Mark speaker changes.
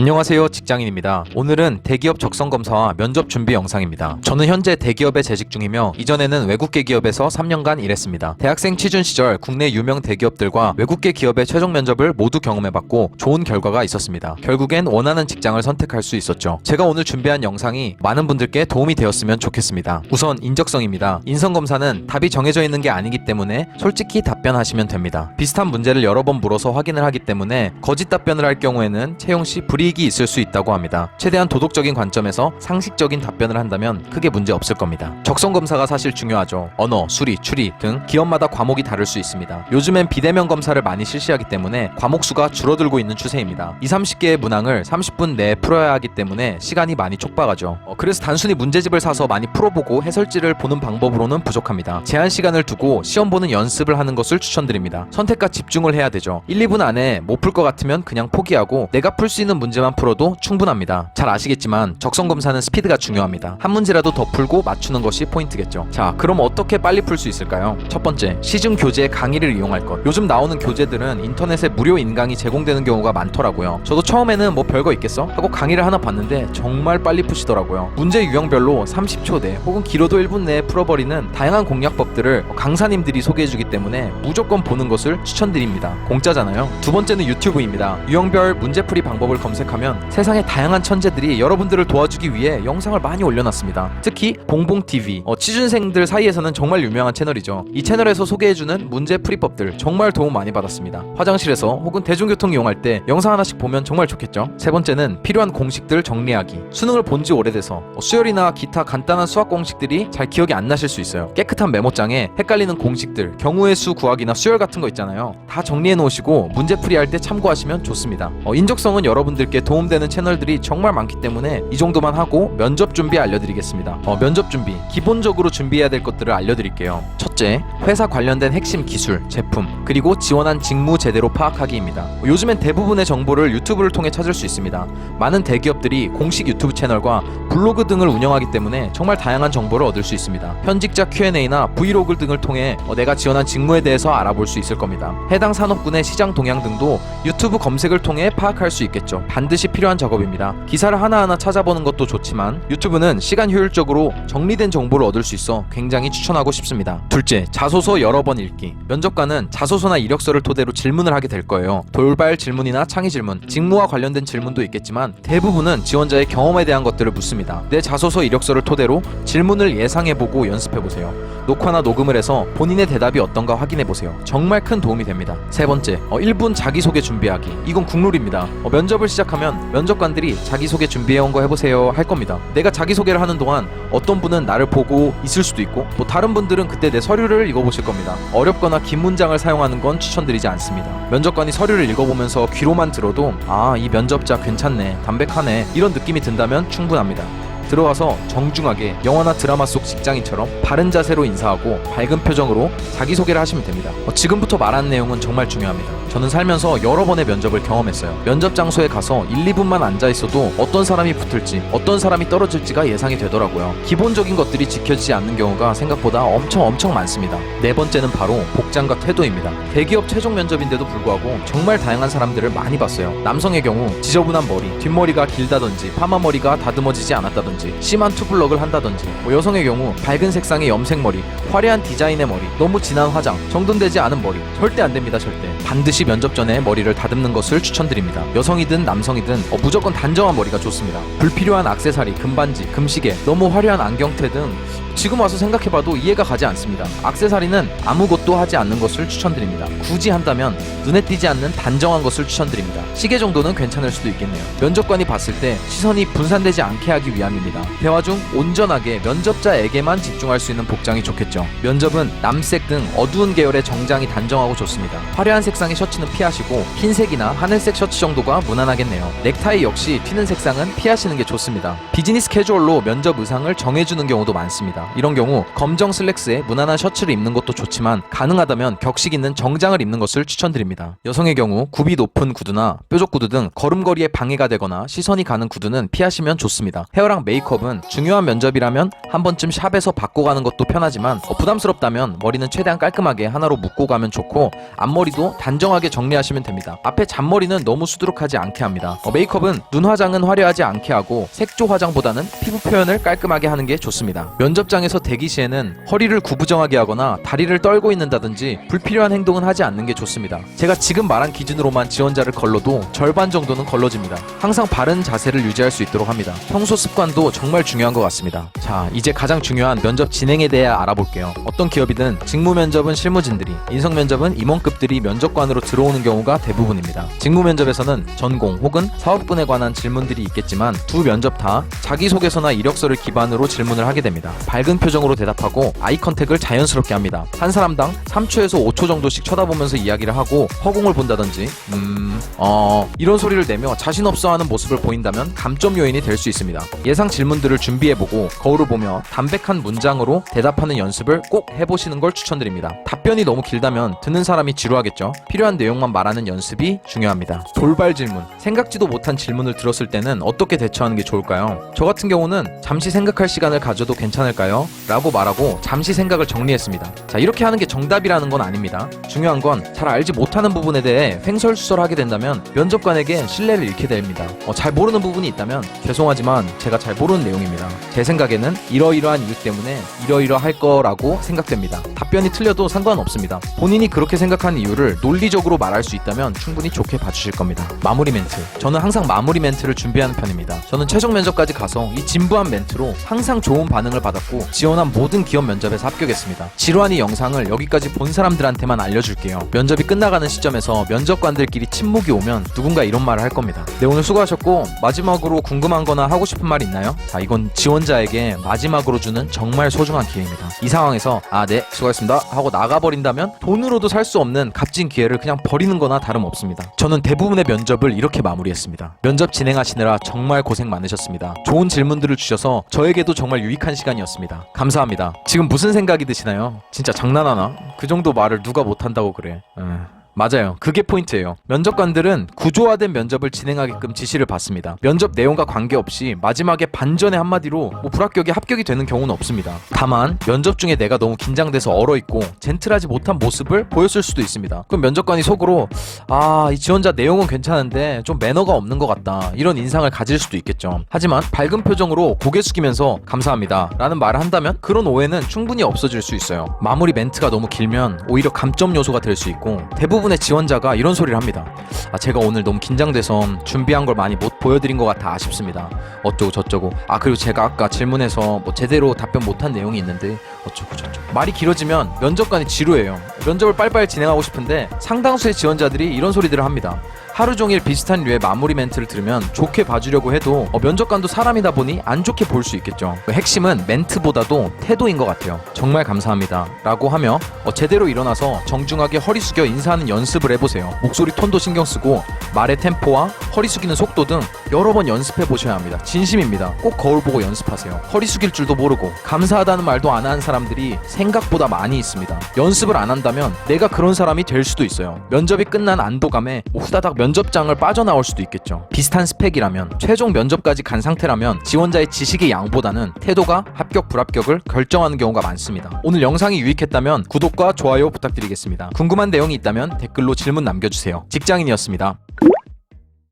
Speaker 1: 안녕하세요, 직장인입니다. 오늘은 대기업 적성검사와 면접 준비 영상입니다. 저는 현재 대기업에 재직 중이며 이전에는 외국계 기업에서 3년간 일했습니다. 대학생 취준 시절 국내 유명 대기업들과 외국계 기업의 최종 면접을 모두 경험해봤고 좋은 결과가 있었습니다. 결국엔 원하는 직장을 선택할 수 있었죠. 제가 오늘 준비한 영상이 많은 분들께 도움이 되었으면 좋겠습니다. 우선 인적성입니다. 인성검사는 답이 정해져 있는 게 아니기 때문에 솔직히 답변하시면 됩니다. 비슷한 문제를 여러 번 물어서 확인을 하기 때문에 거짓 답변을 할 경우에는 채용 시 불이익이 있을 수 있다고 합니다. 최대한 도덕적인 관점에서 상식적인 답변을 한다면 크게 문제 없을 겁니다. 적성검사가 사실 중요하죠. 언어, 수리, 추리 등 기업마다 과목이 다를 수 있습니다. 요즘엔 비대면 검사를 많이 실시하기 때문에 과목 수가 줄어들고 있는 추세입니다. 20-30개의 문항을 30분 내에 풀어야 하기 때문에 시간이 많이 촉박하죠. 그래서 단순히 문제집을 사서 많이 풀어보고 해설지를 보는 방법으로는 부족합니다. 제한 시간을 두고 시험 보는 연습을 하는 것을 추천드립니다. 선택과 집중을 해야 되죠. 1-2분 안에 못 풀 것 같으면 그냥 포기하고 내가 풀 수 있는 문제만 풀어도 충분합니다. 잘 아시겠지만 적성검사는 스피드가 중요합니다. 한 문제라도 더 풀고 맞추는 것이 포인트겠죠. 자, 그럼 어떻게 빨리 풀 수 있을까요? 첫 번째, 시중 교재의 강의를 이용할 것. 요즘 나오는 교재들은 인터넷에 무료 인강이 제공되는 경우가 많더라고요. 저도 처음에는 뭐 별거 있겠어? 하고 강의를 하나 봤는데 정말 빨리 푸시더라고요. 문제 유형별로 30초 내 혹은 길어도 1분 내에 풀어버리는 다양한 공략법들을 강사님들이 소개해주기 때문에 무조건 보는 것을 추천드립니다. 공짜잖아요. 두 번째는 유튜브입니다. 유형별 문제풀이 방법을 검색하면 세상의 다양한 천재들이 여러분들을 도와주기 위해 영상을 많이 올려놨습니다. 특히 봉봉TV, 취준생들 사이에서는 정말 유명한 채널이죠. 이 채널에서 소개해주는 문제풀이법들 정말 도움 많이 받았습니다. 화장실에서 혹은 대중교통 이용할 때 영상 하나씩 보면 정말 좋겠죠. 세 번째는 필요한 공식들 정리하기. 수능을 본 지 오래돼서 수열이나 기타 간단한 수학 공식들이 잘 기억이 안 나실 수 있어요. 깨끗한 메모장에 헷갈리는 공식들, 경우의 수 구하기나 수열 같은 거 있잖아요. 다 정리해 놓으시고 문제풀이 할 때 참고하시면 좋습니다. 인적성은 여러분들께 도움되는 채널들이 정말 많기 때문에 이 정도만 하고 면접 준비 알려드리겠습니다. 면접 준비, 기본적으로 준비해야 될 것들을 알려드릴게요. 첫째, 회사 관련된 핵심 기술, 제품, 그리고 지원한 직무 제대로 파악하기입니다. 요즘엔 대부분의 정보를 유튜브를 통해 찾을 수 있습니다. 많은 대기업들이 공식 유튜브 채널과 블로그 등을 운영하기 때문에 정말 다양한 정보를 얻을 수 있습니다. 현직자 Q&A나 브이로그 등을 통해 내가 지원한 직무에 대해서 알아볼 수 있을 겁니다. 해당 산업군의 시장 동향 등도 유튜브 검색을 통해 파악할 수 있겠죠. 반드시 필요한 작업입니다. 기사를 하나하나 찾아보는 것도 좋지만 유튜브는 시간 효율적으로 정리된 정보를 얻을 수 있어 굉장히 추천하고 싶습니다. 둘째, 자소서 여러 번 읽기. 면접관은 자소서나 이력서를 토대로 질문을 하게 될 거예요. 돌발 질문이나 창의 질문, 직무와 관련된 질문도 있겠지만 대부분은 지원자의 경험에 대한 것들을 묻습니다. 내 자소서 이력서를 토대로 질문을 예상해보고 연습해보세요. 녹화나 녹음을 해서 본인의 대답이 어떤가 확인해보세요. 정말 큰 도움이 됩니다. 세 번째, 1분 자기소개 준비하기. 이건 국룰입니다. 면접을 시작하면 면접관들이 자기소개 준비해온 거 해보세요 할 겁니다. 내가 자기소개를 하는 동안 어떤 분은 나를 보고 있을 수도 있고 다른 분들은 그때 내 서류를 읽어보실 겁니다. 어렵거나 긴 문장을 사용하는 건 추천드리지 않습니다. 면접관이 서류를 읽어보면서 귀로만 들어도 이 면접자 괜찮네, 담백하네 이런 느낌이 든다면 충분합니다. 들어와서 정중하게 영화나 드라마 속 직장인처럼 바른 자세로 인사하고 밝은 표정으로 자기소개를 하시면 됩니다. 지금부터 말하는 내용은 정말 중요합니다. 저는 살면서 여러 번의 면접을 경험했어요. 면접 장소에 가서 1-2분만 앉아있어도 어떤 사람이 붙을지 어떤 사람이 떨어질지가 예상이 되더라고요. 기본적인 것들이 지켜지지 않는 경우가 생각보다 엄청 많습니다. 네 번째는 바로 복장과 태도입니다. 대기업 최종 면접인데도 불구하고 정말 다양한 사람들을 많이 봤어요. 남성의 경우 지저분한 머리, 뒷머리가 길다든지 파마머리가 다듬어지지 않았다든지 심한 투블럭을 한다든지 여성의 경우 밝은 색상의 염색 머리, 화려한 디자인의 머리, 너무 진한 화장, 정돈되지 않은 머리 절대 안됩니다. 절대. 반드시 면접 전에 머리를 다듬는 것을 추천드립니다. 여성이든 남성이든 무조건 단정한 머리가 좋습니다. 불필요한 액세서리, 금반지, 금시계, 너무 화려한 안경테 등 지금 와서 생각해봐도 이해가 가지 않습니다. 액세서리는 아무것도 하지 않는 것을 추천드립니다. 굳이 한다면 눈에 띄지 않는 단정한 것을 추천드립니다. 시계 정도는 괜찮을 수도 있겠네요. 면접관이 봤을 때 시선이 분산되지 않게 하기 위함입니다. 대화 중 온전하게 면접자에게만 집중할 수 있는 복장이 좋겠죠. 면접은 남색 등 어두운 계열의 정장이 단정하고 좋습니다. 화려한 색상의 셔츠는 피하시고 흰색이나 하늘색 셔츠 정도가 무난하겠네요. 넥타이 역시 튀는 색상은 피하시는 게 좋습니다. 비즈니스 캐주얼로 면접 의상을 정해주는 경우도 많습니다. 있습니다. 이런 경우 검정 슬랙스에 무난한 셔츠를 입는 것도 좋지만 가능하다면 격식 있는 정장을 입는 것을 추천드립니다. 여성의 경우 굽이 높은 구두나 뾰족 구두 등 걸음걸이에 방해가 되거나 시선이 가는 구두는 피하시면 좋습니다. 헤어랑 메이크업은 중요한 면접이라면 한 번쯤 샵에서 바꿔 가는 것도 편하지만 부담스럽다면 머리는 최대한 깔끔하게 하나로 묶고 가면 좋고 앞머리도 단정하게 정리하시면 됩니다. 앞에 잔머리는 너무 수두룩하지 않게 합니다. 메이크업은 눈 화장은 화려하지 않게 하고 색조 화장보다는 피부 표현을 깔끔하게 하는 게 좋습니다. 면접장에서 대기 시에는 허리를 구부정하게 하거나 다리를 떨고 있는다든지 불필요한 행동은 하지 않는 게 좋습니다. 제가 지금 말한 기준으로만 지원자를 걸러도 절반 정도는 걸러집니다. 항상 바른 자세를 유지할 수 있도록 합니다. 평소 습관도 정말 중요한 것 같습니다. 자, 이제 가장 중요한 면접 진행에 대해 알아볼게요. 어떤 기업이든 직무 면접은 실무진들이, 인성 면접은 임원급들이 면접관으로 들어오는 경우가 대부분입니다. 직무 면접에서는 전공 혹은 사업군에 관한 질문들이 있겠지만 두 면접 다 자기소개서나 이력서를 기반으로 질문을 하게 됩니다. 밝은 표정으로 대답하고 아이 컨택을 자연스럽게 합니다. 한 사람당 3초에서 5초 정도씩 쳐다보면서 이야기를 하고 허공을 본다든지 이런 소리를 내며 자신 없어 하는 모습을 보인다면 감점 요인이 될 수 있습니다. 예상 질문들을 준비해보고 거울을 보며 담백한 문장으로 대답하는 연습을 꼭 해보시는 걸 추천드립니다. 답변이 너무 길다면 듣는 사람이 지루하겠죠. 필요한 내용만 말하는 연습이 중요합니다. 돌발 질문, 생각지도 못한 질문을 들었을 때는 어떻게 대처하는 게 좋을까요? 저 같은 경우는 잠시 생각할 시간을 가져도 괜찮을까요? 라고 말하고 잠시 생각을 정리했습니다. 자, 이렇게 하는 게 정답이라는 건 아닙니다. 중요한 건 잘 알지 못하는 부분에 대해 횡설수설하게 된다면 면접관에게 신뢰를 잃게 됩니다. 잘 모르는 부분이 있다면 죄송하지만 제가 잘 모르는 내용입니다. 제 생각에는 이러이러한 이유 때문에 이러이러할 거라고 생각됩니다. 답변이 틀려도 상관없습니다. 본인이 그렇게 생각하는 이유를 논리적으로 말할 수 있다면 충분히 좋게 봐주실 겁니다. 마무리 멘트. 저는 항상 마무리 멘트를 준비하는 편입니다. 저는 최종 면접까지 가서 이 진부한 멘트로 항상 좋은 반응을 받았고 지원한 모든 기업 면접에서 합격했습니다. 지루한 이 영상을 여기까지 본 사람들한테만 알려줄게요. 면접이 끝나가는 시점에서 면접관들끼리 침묵이 오면 누군가 이런 말을 할 겁니다. 네, 오늘 수고하셨고 마지막으로 궁금한 거나 하고 싶은 말 있나요? 자, 이건 지원자에게 마지막으로 주는 정말 소중한 기회입니다. 이 상황에서 네, 수고하셨습니다 하고 나가버린다면 돈으로도 살 수 없는 값진 기회를 그냥 버리는 거나 다름없습니다. 저는 대부분의 면접을 이렇게 마무리했습니다. 면접 진행하시느라 정말 고생 많으셨습니다. 좋은 질문들을 주셔서 저에게도 정말 유익한 시간이었습니다. 감사합니다. 지금 무슨 생각이 드시나요? 진짜 장난하나? 그 정도 말을 누가 못한다고 그래. 맞아요. 그게 포인트예요. 면접관들은 구조화된 면접을 진행하게끔 지시를 받습니다. 면접 내용과 관계없이 마지막에 반전의 한마디로 불합격이 합격이 되는 경우는 없습니다. 다만 면접 중에 내가 너무 긴장돼서 얼어있고 젠틀하지 못한 모습을 보였을 수도 있습니다. 그럼 면접관이 속으로 이 지원자 내용은 괜찮은데 좀 매너가 없는 것 같다, 이런 인상을 가질 수도 있겠죠. 하지만 밝은 표정으로 고개 숙이면서 감사합니다 라는 말을 한다면 그런 오해는 충분히 없어질 수 있어요. 마무리 멘트가 너무 길면 오히려 감점 요소가 될 수 있고 대부분의 지원자가 이런 소리를 합니다. 제가 오늘 너무 긴장돼서 준비한 걸 많이 못 보여드린 것 같아 아쉽습니다. 어쩌고 저쩌고. 그리고 제가 아까 질문에서 제대로 답변 못한 내용이 있는데 어쩌고 저쩌고. 말이 길어지면 면접관이 지루해요. 면접을 빨리빨리 진행하고 싶은데 상당수의 지원자들이 이런 소리들을 합니다. 하루 종일 비슷한 류의 마무리 멘트를 들으면 좋게 봐주려고 해도 면접관도 사람이다 보니 안 좋게 볼 수 있겠죠. 핵심은 멘트보다도 태도인 것 같아요. 정말 감사합니다 라고 하며 제대로 일어나서 정중하게 허리 숙여 인사하는 연습을 해보세요. 목소리 톤도 신경 쓰고 말의 템포와 허리 숙이는 속도 등 여러 번 연습해 보셔야 합니다. 진심입니다. 꼭 거울 보고 연습하세요. 허리 숙일 줄도 모르고 감사하다는 말도 안 하는 사람들이 생각보다 많이 있습니다. 연습을 안 한다면 내가 그런 사람이 될 수도 있어요. 면접이 끝난 안도감에 후다닥 면접장을 빠져나올 수도 있겠죠. 비슷한 스펙이라면, 최종 면접까지 간 상태라면 지원자의 지식의 양보다는 태도가 합격 불합격을 결정하는 경우가 많습니다. 오늘 영상이 유익했다면 구독과 좋아요 부탁드리겠습니다. 궁금한 내용이 있다면 댓글로 질문 남겨주세요. 직장인이었습니다.